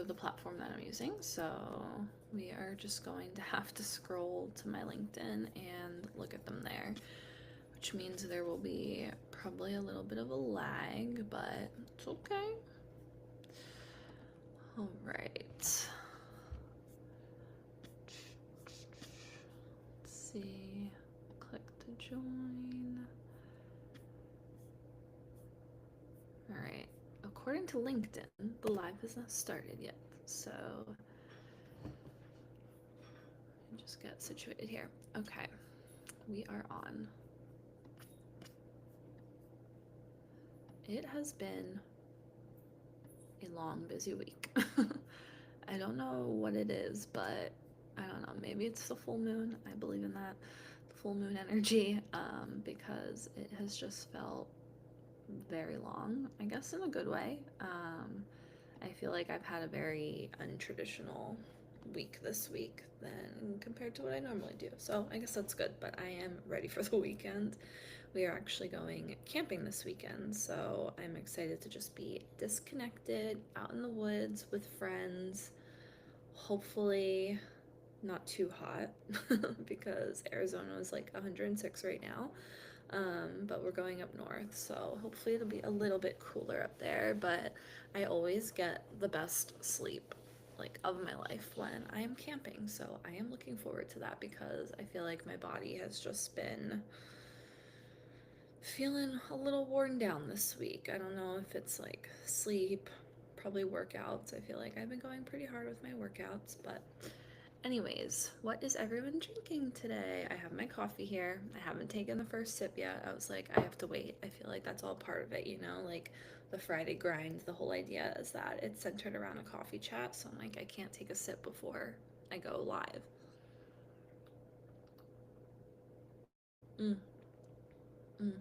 the platform that I'm using. So we are just going to have to scroll to my LinkedIn and look at them there, which means there will be probably a little bit of a lag, but it's okay. All right. Let's see. Click to join. All right. According to LinkedIn, the live has not started yet. So just get situated here. Okay. We are on. It has been a long, busy week. I don't know what it is, but I don't know. Maybe it's the full moon. I believe in that. The full moon energy, because it has just felt very long, I guess in a good way. I feel like I've had a very untraditional week this week than compared to what I normally do. So I guess that's good, but I am ready for the weekend. We are actually going camping this weekend, so I'm excited to just be disconnected, out in the woods with friends. Hopefully, not too hot because Arizona is like 106 right now. But we're going up north, so hopefully it'll be a little bit cooler up there. But I always get the best sleep like of my life when I am camping, so I am looking forward to that because I feel like my body has just been feeling a little worn down this week. I don't know if it's like sleep, probably workouts. I feel like I've been going pretty hard with my workouts, but anyways, what is everyone drinking today? I have my coffee here. I haven't taken the first sip yet. I was like, I have to wait. I feel like that's all part of it, you know, like the Friday grind. The whole idea is that it's centered around a coffee chat. So I'm like, I can't take a sip before I go live. Mm, mm.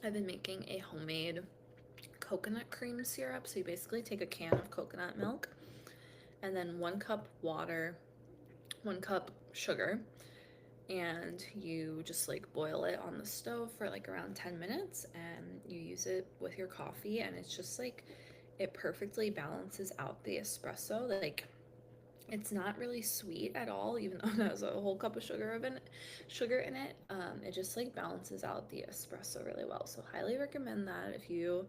I've been making a homemade coconut cream syrup. So you basically take a can of coconut milk and then 1 cup water, 1 cup sugar, and you just like boil it on the stove for like around 10 minutes and you use it with your coffee, and it's just like it perfectly balances out the espresso. Like it's not really sweet at all, even though it has a whole cup of sugar in it. It just like balances out the espresso really well. So highly recommend that if you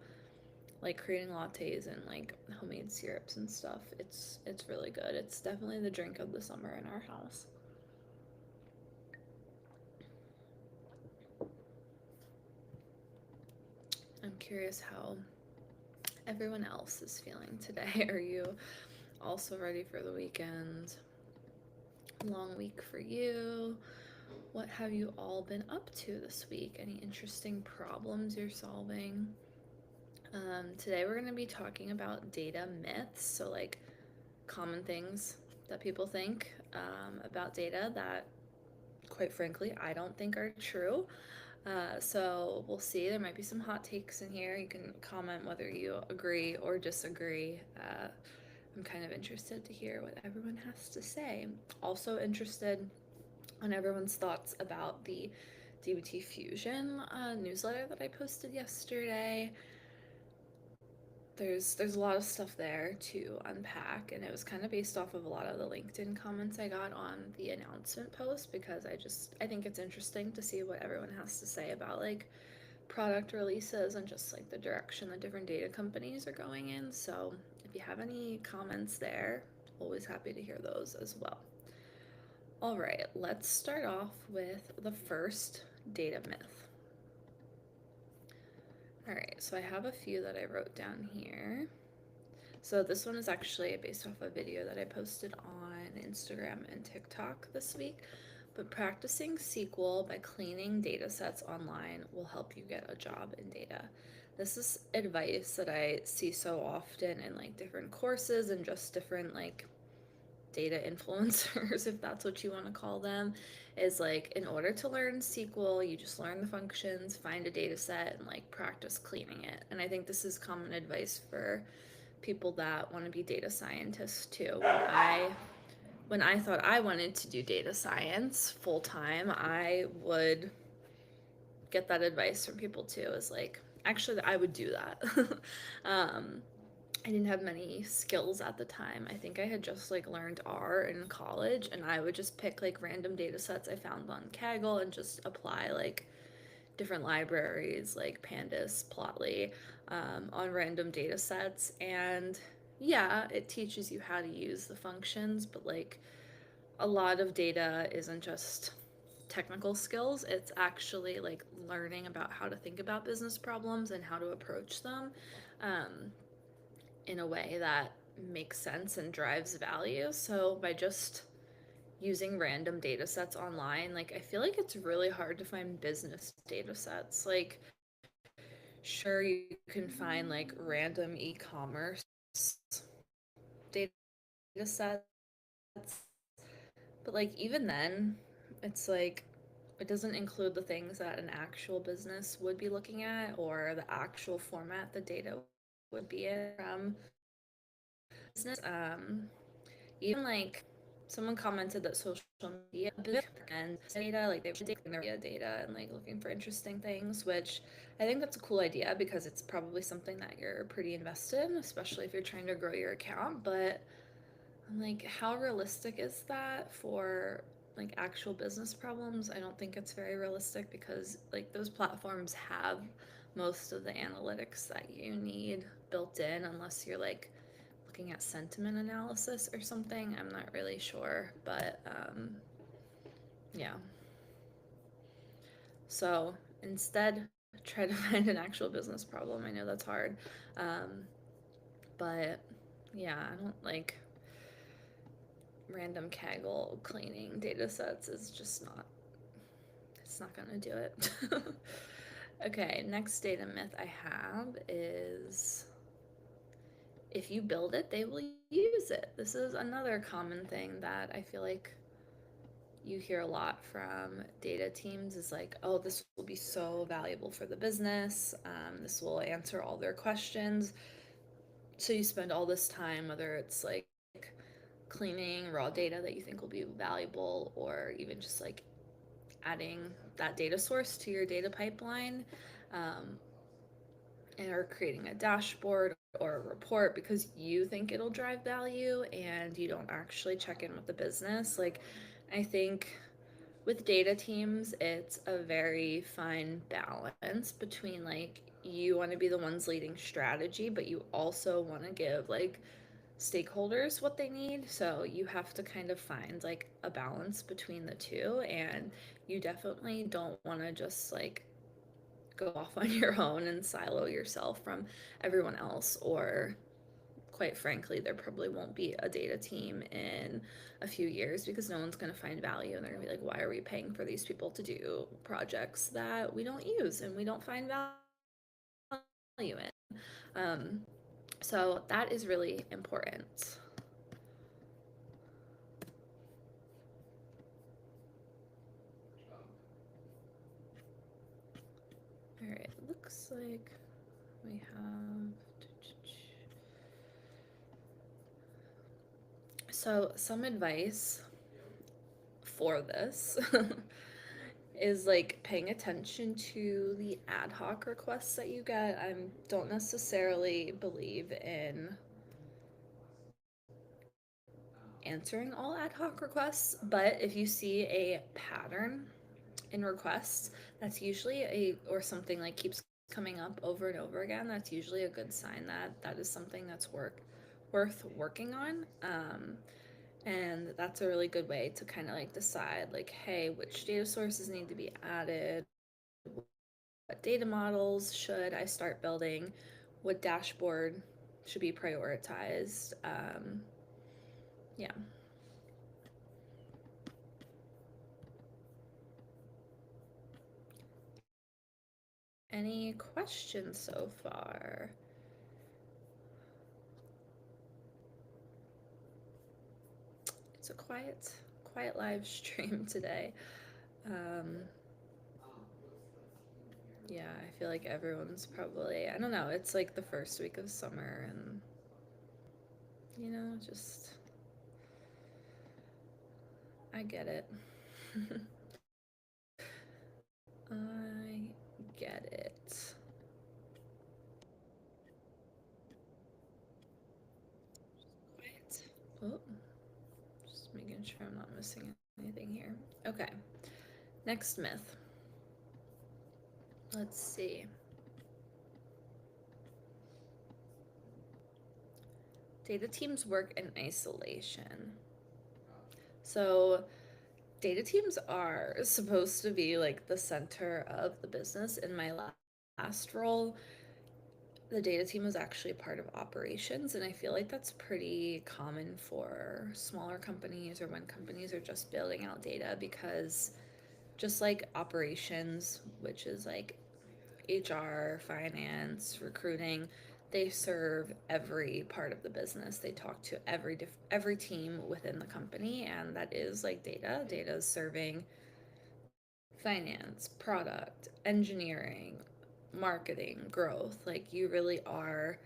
like creating lattes and like homemade syrups and stuff. It's really good. It's definitely the drink of the summer in our house. I'm curious how everyone else is feeling today. Are you also ready for the weekend? Long week for you. What have you all been up to this week? Any interesting problems you're solving? Today we're going to be talking about data myths, so like common things that people think about data that, quite frankly, I don't think are true. So we'll see. There might be some hot takes in here. You can comment whether you agree or disagree. I'm kind of interested to hear what everyone has to say. Also interested on everyone's thoughts about the DBT Fusion newsletter that I posted yesterday. There's a lot of stuff there to unpack, and it was kind of based off of a lot of the LinkedIn comments I got on the announcement post, because I think it's interesting to see what everyone has to say about like product releases and just like the direction that different data companies are going in. So if you have any comments there, always happy to hear those as well. All right, let's start off with the first data myth. All right, so I have a few that I wrote down here. So this one is actually based off a video that I posted on Instagram and TikTok this week. But practicing SQL by cleaning data sets online will help you get a job in data. This is advice that I see so often in like different courses and just different like data influencers, if that's what you want to call them, is like in order to learn SQL, you just learn the functions, find a data set, and like practice cleaning it. And I think this is common advice for people that want to be data scientists too. When I thought I wanted to do data science full time, I would get that advice from people too. Is like, actually, I would do that. um, I didn't have many skills at the time. I think I had just like learned R in college, and I would just pick like random data sets I found on Kaggle and just apply like different libraries like Pandas, Plotly, on random data sets. And yeah, it teaches you how to use the functions, but like a lot of data isn't just technical skills, it's actually like learning about how to think about business problems and how to approach them um, in a way that makes sense and drives value. So by just using random data sets online, like I feel like it's really hard to find business data sets. Like, sure, you can find like random e-commerce data sets, but like even then, it's like it doesn't include the things that an actual business would be looking at or the actual format the data would be in from business. Even like someone commented that social media and data, like they were taking their data and like looking for interesting things, which I think that's a cool idea because it's probably something that you're pretty invested in, especially if you're trying to grow your account. But I'm like, how realistic is that for like actual business problems? I don't think it's very realistic because like those platforms have most of the analytics that you need built in unless you're like looking at sentiment analysis or something. I'm not really sure, but yeah. So instead, try to find an actual business problem. I know that's hard, um, but yeah, I don't like random Kaggle cleaning data sets is just not, it's not gonna do it. Okay, next data myth I have is if you build it, they will use it. This is another common thing that I feel like you hear a lot from data teams is like, oh, this will be so valuable for the business. This will answer all their questions. So you spend all this time, whether it's like cleaning raw data that you think will be valuable or even just like adding that data source to your data pipeline, um, or creating a dashboard or a report because you think it'll drive value and you don't actually check in with the business. Like, I think with data teams, it's a very fine balance between like you want to be the ones leading strategy, but you also want to give like stakeholders what they need. So you have to kind of find like a balance between the two. And you definitely don't want to just like go off on your own and silo yourself from everyone else, or quite frankly, there probably won't be a data team in a few years because no one's going to find value and they're going to be like, why are we paying for these people to do projects that we don't use and we don't find value in? So that is really important. All right, looks like we have. So, some advice for this is like paying attention to the ad hoc requests that you get. I don't necessarily believe in answering all ad hoc requests, but if you see a pattern in requests, that's usually or something like keeps coming up over and over again, that's usually a good sign that that is something that's worth working on. And that's a really good way to kind of like decide like, hey, which data sources need to be added, what data models should I start building, what dashboard should be prioritized. Yeah. Any questions so far? It's a quiet live stream today. Um, yeah, I feel like everyone's probably, I don't know, it's like the first week of summer and, just, I get it. I get it. not missing anything here. Okay. Next myth. Let's see. Data teams work in isolation. So, data teams are supposed to be like the center of the business. In my last role, the data team was actually part of operations, and I feel like that's pretty common for smaller companies or when companies are just building out data, because just like operations, which is like HR, finance, recruiting, they serve every part of the business. They talk to every team within the company, and that is like data. Data is serving finance, product, engineering, marketing, growth. Like you really are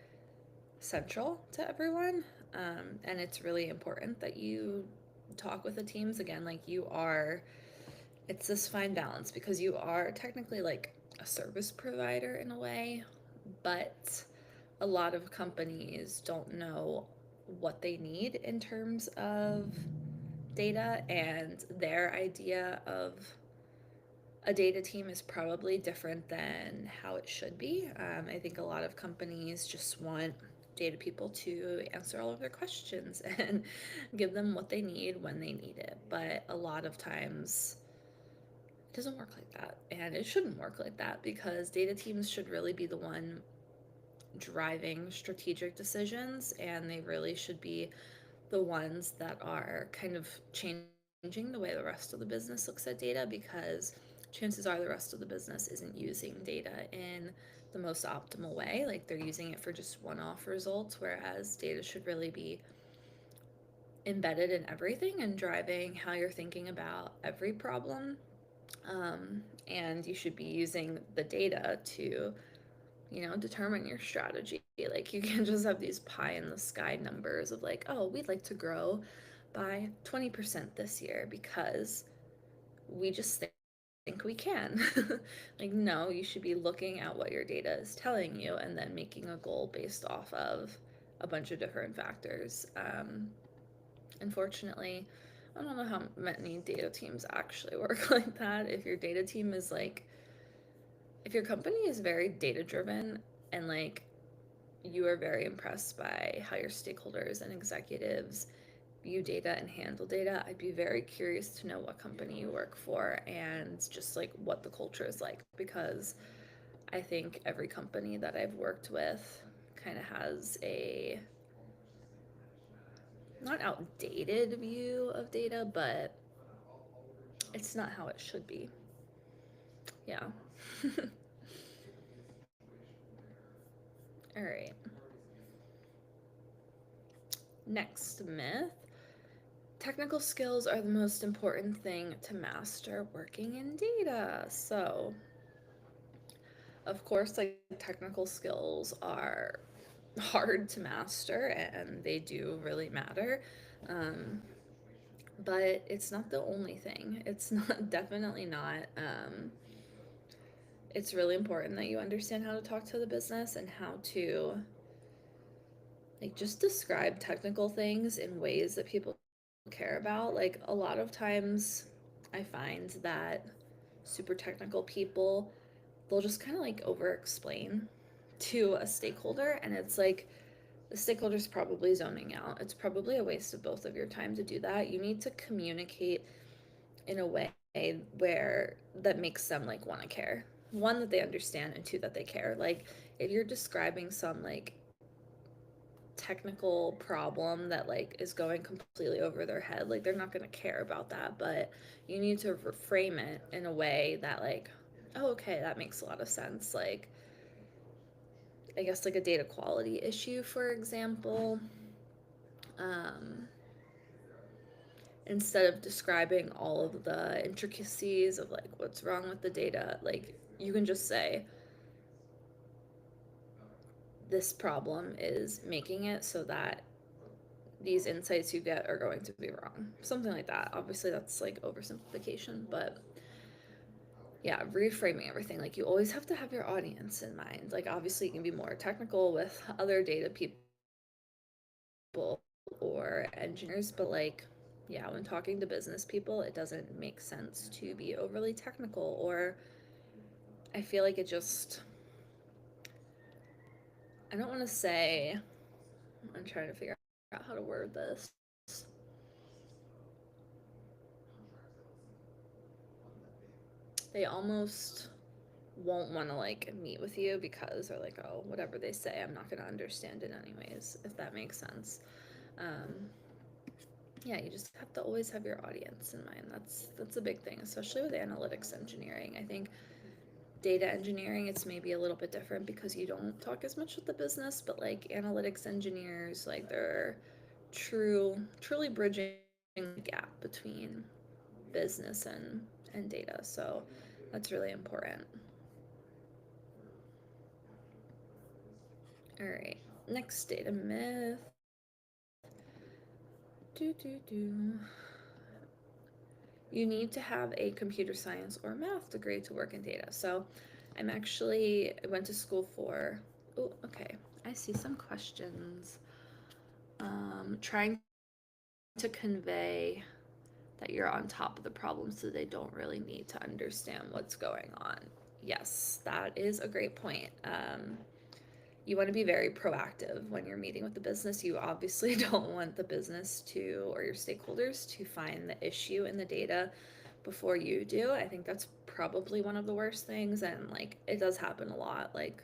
central to everyone. And it's really important that you talk with the teams again, like you are, it's this fine balance because you are technically like a service provider in a way, but a lot of companies don't know what they need in terms of data, and their idea of a data team is probably different than how it should be. I think a lot of companies just want data people to answer all of their questions and give them what they need when they need it. But a lot of times it doesn't work like that. And it shouldn't work like that because data teams should really be the one driving strategic decisions, and they really should be the ones that are kind of changing the way the rest of the business looks at data, because chances are the rest of the business isn't using data in the most optimal way. Like they're using it for just one-off results, whereas data should really be embedded in everything and driving how you're thinking about every problem. And you should be using the data to, determine your strategy. Like you can't just have these pie in the sky numbers of like, oh, we'd like to grow by 20% this year because we just think we can. Like, no, you should be looking at what your data is telling you and then making a goal based off of a bunch of different factors. Unfortunately, I don't know how many data teams actually work like that. If your data team is like, if your company is very data driven and like you are very impressed by how your stakeholders and executives view data and handle data, I'd be very curious to know what company you work for and just like what the culture is like, because I think every company that I've worked with kind of has a not outdated view of data, but it's not how it should be. Yeah. All right. Next myth. Technical skills are the most important thing to master working in data. So, of course, like technical skills are hard to master and they do really matter. Um, but it's not the only thing. It's not, definitely not. It's really important that you understand how to talk to the business and how to like just describe technical things in ways that people care about. Like a lot of times I find that super technical people, they'll just kind of like over explain to a stakeholder, and it's like the stakeholder's probably zoning out. It's probably a waste of both of your time to do that. You need to communicate in a way where that makes them like want to care. One, that they understand, and two, that they care. Like if you're describing some like technical problem that like is going completely over their head, like they're not going to care about that, but you need to reframe it in a way that like, oh, okay, that makes a lot of sense. Like I guess like a data quality issue, for example. um Instead of describing all of the intricacies of like what's wrong with the data, like you can just say this problem is making it so that these insights you get are going to be wrong. Something like that. Obviously, that's like oversimplification, but yeah, reframing everything. Like, you always have to have your audience in mind. Like, obviously, you can be more technical with other data people or engineers, but like, yeah, when talking to business people, it doesn't make sense to be overly technical, or I feel like it just, I don't want to say, I'm trying to figure out how to word this. They almost won't want to like meet with you because they're like, oh, whatever they say, I'm not going to understand it anyways, if that makes sense. Um, yeah, you just have to always have your audience in mind. That's a big thing, especially with analytics engineering. I think data engineering, it's maybe a little bit different because you don't talk as much with the business, but like analytics engineers, like they're truly bridging the gap between business and data. So that's really important. All right, next data myth. Do. You need to have a computer science or math degree to work in data. So I went to school for, oh, okay. I see some questions. Trying to convey that you're on top of the problem so they don't really need to understand what's going on. Yes, that is a great point. You want to be very proactive when you're meeting with the business. You obviously don't want the business to, or your stakeholders to find the issue in the data before you do. I think that's probably one of the worst things. And like, it does happen a lot. Like,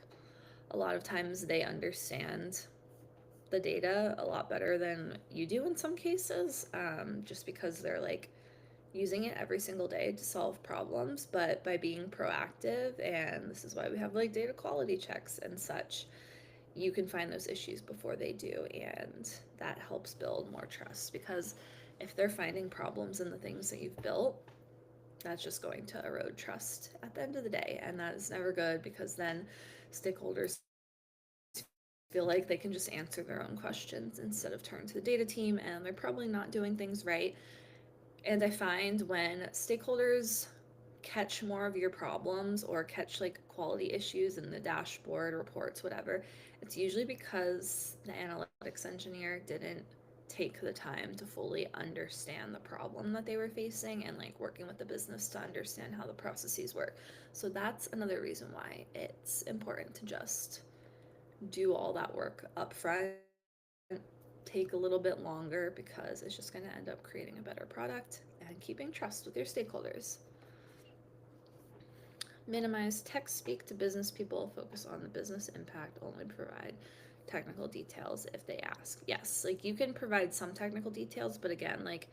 a lot of times they understand the data a lot better than you do in some cases, just because they're like using it every single day to solve problems. But by being proactive, and this is why we have like data quality checks and such, you can find those issues before they do, and that helps build more trust, because if they're finding problems in the things that you've built, that's just going to erode trust at the end of the day, and that is never good, because then stakeholders feel like they can just answer their own questions instead of turn to the data team, and they're probably not doing things right. And I find when stakeholders catch more of your problems or catch like quality issues in the dashboard, reports, whatever, it's usually because the analytics engineer didn't take the time to fully understand the problem that they were facing and like working with the business to understand how the processes work. So that's another reason why it's important to just do all that work up front, take a little bit longer, because it's just going to end up creating a better product and keeping trust with your stakeholders. Minimize tech speak to business people, focus on the business impact, only provide technical details if they ask. Yes, like you can provide some technical details, but again, like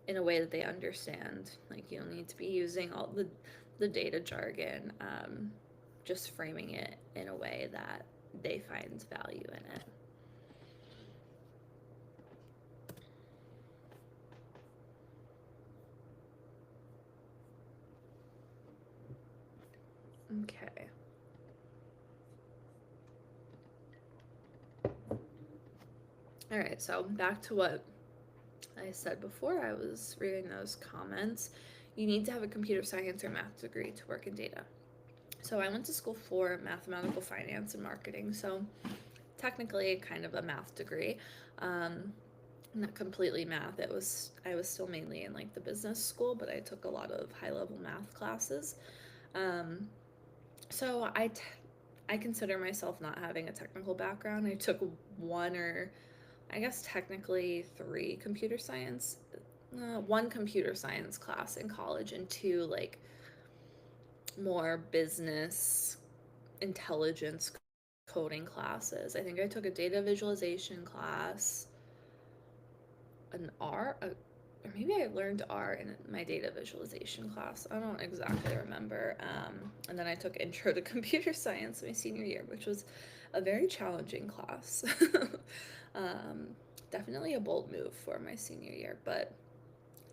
in a way that they understand. Like you don't need to be using all the data jargon, just framing it in a way that they find value in it. Okay. All right, so back to what I said before I was reading those comments. You need to have a computer science or math degree to work in data. So I went to school for mathematical finance and marketing. So technically kind of a math degree. Not completely math. I was still mainly in like the business school, but I took a lot of high level math classes. Um, so I consider myself not having a technical background. I took one, or I guess technically three computer science, one computer science class in college, and two like more business intelligence coding classes. I think I took a data visualization class, an R, or maybe I learned R in my data visualization class. I don't exactly remember. And then I took Intro to Computer Science my senior year, which was a very challenging class. um, Definitely a bold move for my senior year, but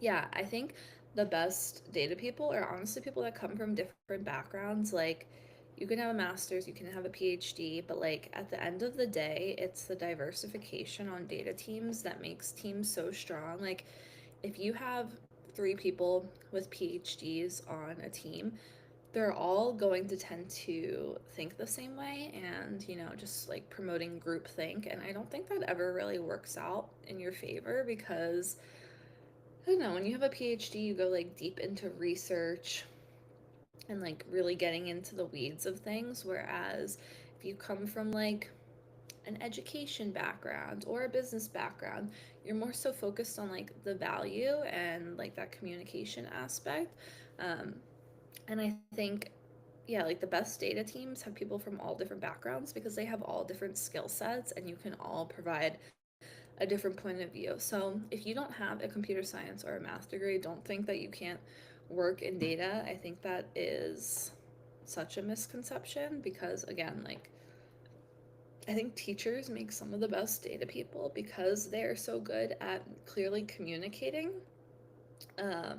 yeah, I think the best data people are honestly people that come from different backgrounds. Like, you can have a master's, you can have a PhD, but like at the end of the day, it's the diversification on data teams that makes teams so strong. Like, if you have three people with PhDs on a team, they're all going to tend to think the same way, and just like promoting groupthink. And I don't think that ever really works out in your favor, because I don't know, when you have a PhD, you go like deep into research and like really getting into the weeds of things. Whereas if you come from like an education background or a business background, you're more so focused on like the value and like that communication aspect. Um, and I think, yeah, like the best data teams have people from all different backgrounds because they have all different skill sets and you can all provide a different point of view. So if you don't have a computer science or a math degree, don't think that you can't work in data. I think that is such a misconception because, again, like I think teachers make some of the best data people because they're so good at clearly communicating. Um,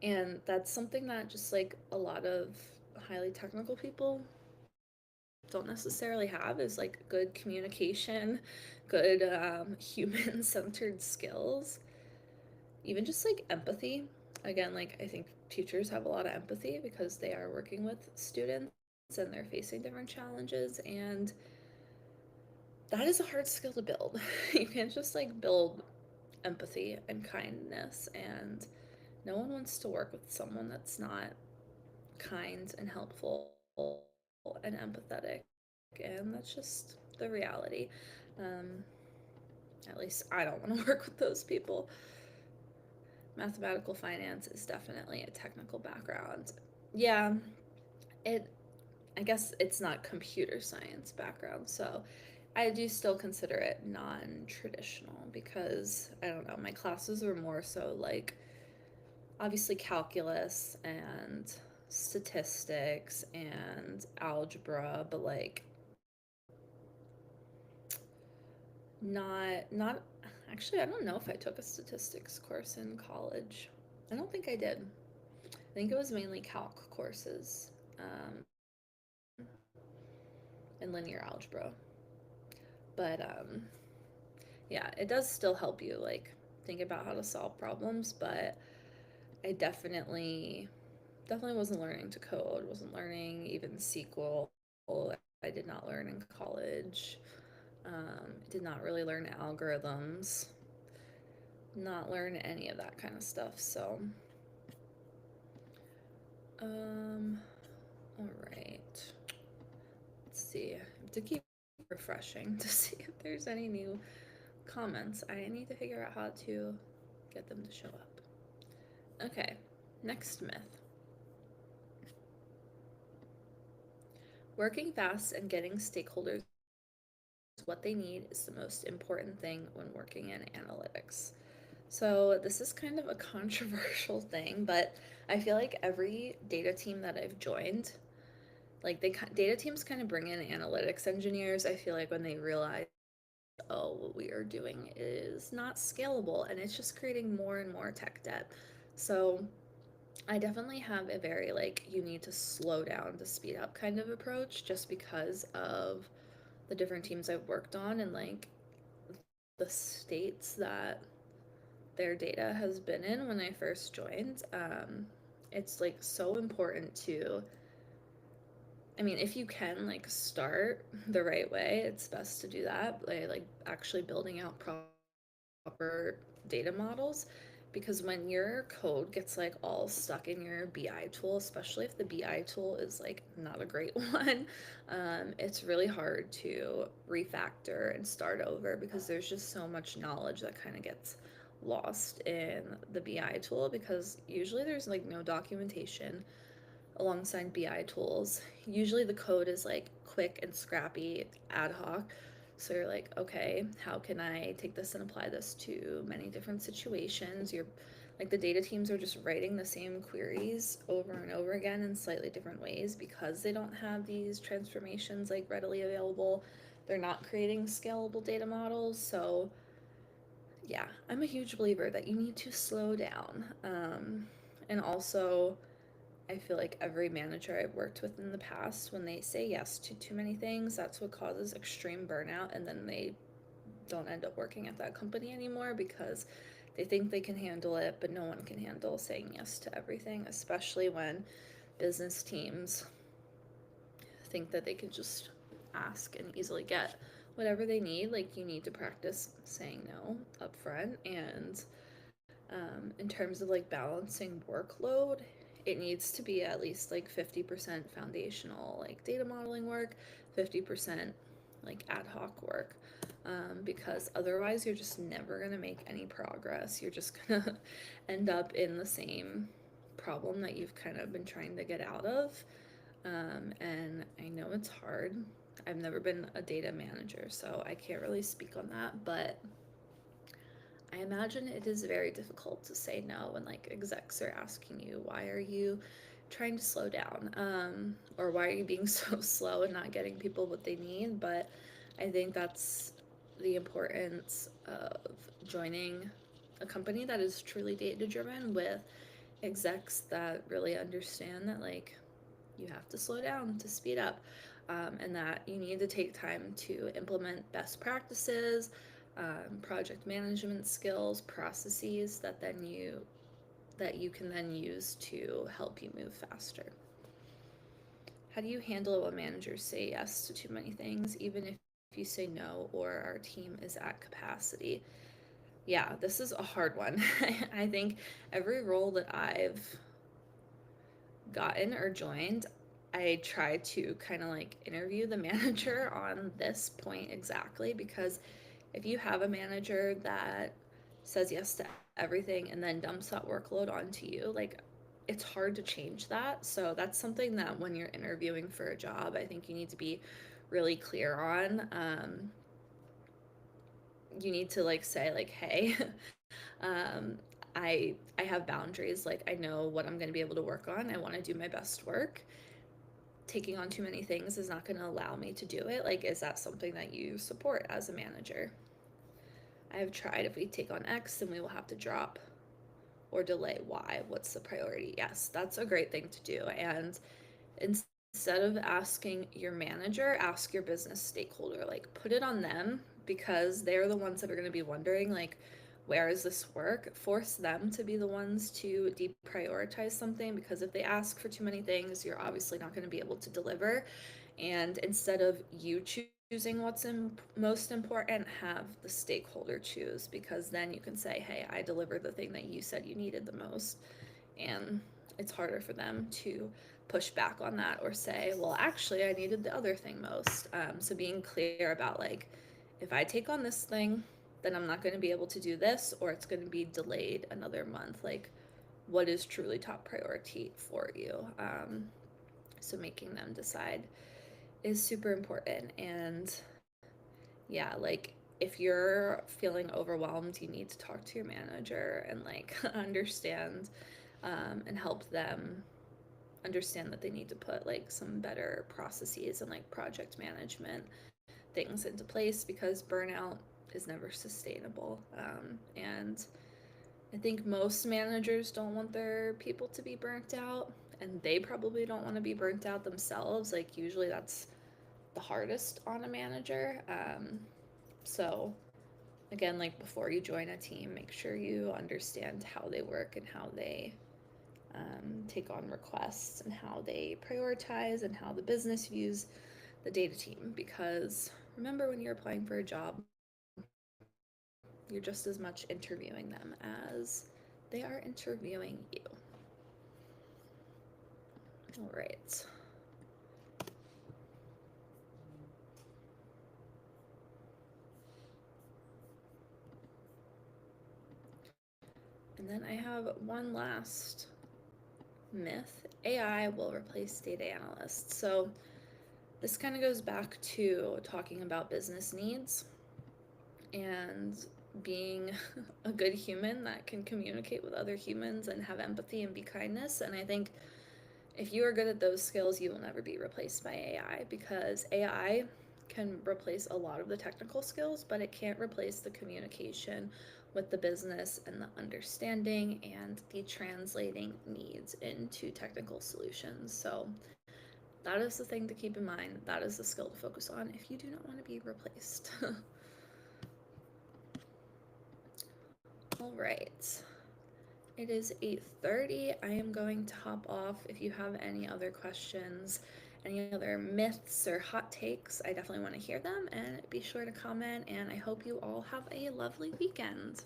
and that's something that just like a lot of highly technical people don't necessarily have is like good communication, good human centered skills, even just like empathy. Again, like I think teachers have a lot of empathy because they are working with students and they're facing different challenges, and that is a hard skill to build. You can't just like build empathy and kindness, and no one wants to work with someone that's not kind and helpful and empathetic, and that's just the reality. Um, at least I don't want to work with those people. Mathematical finance is definitely a technical background. Yeah, it I guess it's not computer science background, so I do still consider it non-traditional because I don't know, my classes were more so like obviously calculus and statistics and algebra, but like not actually I don't know if I took a statistics course in college. I don't think I did. I think it was mainly calc courses and linear algebra. But yeah, it does still help you like think about how to solve problems, but I definitely wasn't learning to code, wasn't learning even SQL. I did not learn in college. Did not really learn algorithms, not learn any of that kind of stuff. So, um, all right. Let's see. I have to keep refreshing to see if there's any new comments. I need to figure out how to get them to show up. Okay, next myth. Working fast and getting stakeholders what they need is the most important thing when working in analytics. So, this is kind of a controversial thing, but I feel like every data team that I've joined, like data teams kind of bring in analytics engineers. I feel like when they realize, oh, what we are doing is not scalable and it's just creating more and more tech debt. So, I definitely have a very like you need to slow down to speed up kind of approach just because of the different teams I've worked on and like the states that their data has been in when I first joined. It's like so important to, I mean, if you can like start the right way, it's best to do that by like actually building out proper data models, because when your code gets like all stuck in your BI tool, especially if the BI tool is like not a great one, it's really hard to refactor and start over because there's just so much knowledge that kind of gets lost in the BI tool because usually there's like no documentation alongside BI tools. Usually the code is like quick and scrappy, ad hoc. So you're like, okay, how can I take this and apply this to many different situations? You're like the data teams are just writing the same queries over and over again in slightly different ways because they don't have these transformations like readily available. They're not creating scalable data models. So yeah, I'm a huge believer that you need to slow down. And also I feel like every manager I've worked with in the past, when they say yes to too many things, that's what causes extreme burnout, and then they don't end up working at that company anymore because they think they can handle it, but no one can handle saying yes to everything, especially when business teams think that they can just ask and easily get whatever they need. Like, you need to practice saying no up front and In terms of like balancing workload, it needs to be at least like 50% foundational, like data modeling work, 50% like ad hoc work. Because otherwise, you're just never going to make any progress. You're just going to end up in the same problem that you've kind of been trying to get out of. And I know it's hard. I've never been a data manager, so I can't really speak on that, but I imagine it is very difficult to say no when like execs are asking you, why are you trying to slow down? Or why are you being so slow and not getting people what they need? But I think that's the importance of joining a company that is truly data driven with execs that really understand that like you have to slow down to speed up, and that you need to take time to implement best practices, project management skills, processes that you can then use to help you move faster. How do you handle when managers say yes to too many things, even if you say no or our team is at capacity? Yeah, this is a hard one. I think every role that I've gotten or joined, I try to kind of like interview the manager on this point exactly, because if you have a manager that says yes to everything and then dumps that workload onto you, like it's hard to change that. So that's something that when you're interviewing for a job, I think you need to be really clear on. You need to like say like, hey, um, I have boundaries. Like I know what I'm going to be able to work on. I want to do my best work. Taking on too many things is not going to allow me to do it. Like, is that something that you support as a manager? I have tried, if we take on X, then we will have to drop or delay Y. What's the priority? Yes, that's a great thing to do. And instead of asking your manager, ask your business stakeholder. Like, put it on them, because they're the ones that are going to be wondering, like, where is this work? Force them to be the ones to deprioritize something, because if they ask for too many things, you're obviously not going to be able to deliver. And instead of you choosing what's most important, have the stakeholder choose, because then you can say, hey, I delivered the thing that you said you needed the most. And it's harder for them to push back on that or say, well, actually, I needed the other thing most. So being clear about like, if I take on this thing, then I'm not going to be able to do this, or it's going to be delayed another month. Like, what is truly top priority for you? So making them decide is super important. And yeah, like if you're feeling overwhelmed, you need to talk to your manager and like understand, and help them understand that they need to put like some better processes and like project management things into place, because burnout is never sustainable. And I think most managers don't want their people to be burnt out, and they probably don't want to be burnt out themselves. Like, usually that's the hardest on a manager. So, again, like before you join a team, make sure you understand how they work and how they take on requests and how they prioritize and how the business views the data team. Because remember, when you're applying for a job, you're just as much interviewing them as they are interviewing you. All right. And then I have one last myth. AI will replace data analysts. So this kind of goes back to talking about business needs and being a good human that can communicate with other humans and have empathy and be kindness. And I think if you are good at those skills, you will never be replaced by AI, because AI can replace a lot of the technical skills, but it can't replace the communication with the business and the understanding and the translating needs into technical solutions. So that is the thing to keep in mind. That is the skill to focus on if you do not want to be replaced. All right. It is 8:30. I am going to hop off. If you have any other questions, any other myths or hot takes, I definitely want to hear them, and be sure to comment, and I hope you all have a lovely weekend.